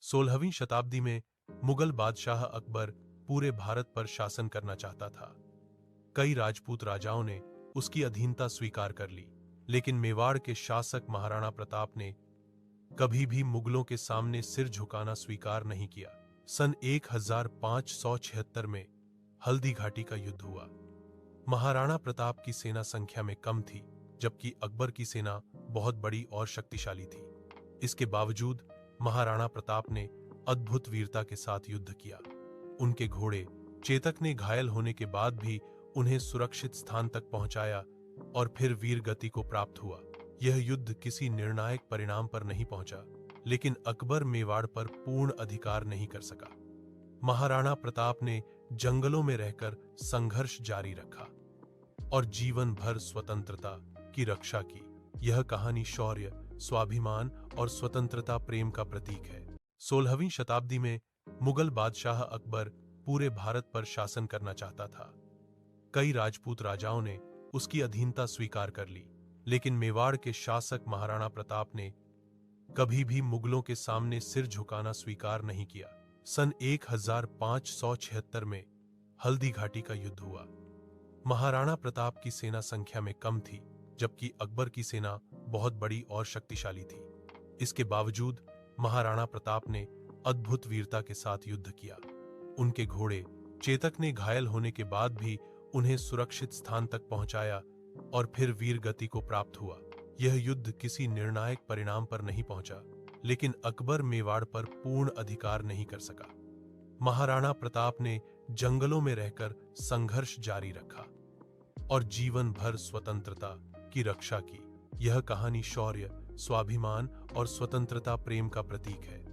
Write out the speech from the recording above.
16वीं शताब्दी में मुगल बादशाह अकबर पूरे भारत पर शासन करना चाहता था। कई राजपूत राजाओं ने उसकी अधीनता स्वीकार कर ली, लेकिन मेवाड़ के शासक महाराणा प्रताप ने कभी भी मुगलों के सामने सिर झुकाना स्वीकार नहीं किया। सन 1576 में हल्दी घाटी का युद्ध हुआ। महाराणा प्रताप की सेना संख्या में कम थी, जबकि अकबर की सेना बहुत बड़ी और शक्तिशाली थी। इसके बावजूद महाराणा प्रताप ने अद्भुत वीरता के साथ युद्ध किया। उनके घोड़े चेतक ने घायल होने के बाद भी उन्हें सुरक्षित स्थान तक पहुंचाया और फिर वीर गति को प्राप्त हुआ। यह युद्ध किसी निर्णायक परिणाम पर नहीं पहुंचा, लेकिन अकबर मेवाड़ पर पूर्ण अधिकार नहीं कर सका। महाराणा प्रताप ने जंगलों में रहकर संघर्ष जारी रखा और जीवन भर स्वतंत्रता की रक्षा की। यह कहानी शौर्य, स्वाभिमान और स्वतंत्रता प्रेम का प्रतीक है। 16वीं शताब्दी में मुगल बादशाह अकबर पूरे भारत पर शासन करना चाहता था। कई राजपूत राजाओं ने उसकी अधीनता स्वीकार कर ली, लेकिन मेवाड़ के शासक महाराणा प्रताप ने कभी भी मुगलों के सामने सिर झुकाना स्वीकार नहीं किया। सन 1576 में हल्दी घाटी का युद्ध हुआ। महाराणा प्रताप की सेना संख्या में कम थी, जबकि अकबर की सेना बहुत बड़ी और शक्तिशाली थी। इसके बावजूद महाराणा प्रताप ने अद्भुत वीरता के साथ युद्ध किया। उनके घोड़े चेतक ने घायल होने के बाद भी उन्हें सुरक्षित स्थान तक पहुंचाया और फिर वीर गति को प्राप्त हुआ। यह युद्ध किसी निर्णायक परिणाम पर नहीं पहुंचा, लेकिन अकबर मेवाड़ पर पूर्ण अधिकार नहीं कर सका। महाराणा प्रताप ने जंगलों में रहकर संघर्ष जारी रखा और जीवन भर स्वतंत्रता की रक्षा की। यह कहानी शौर्य, स्वाभिमान और स्वतंत्रता प्रेम का प्रतीक है।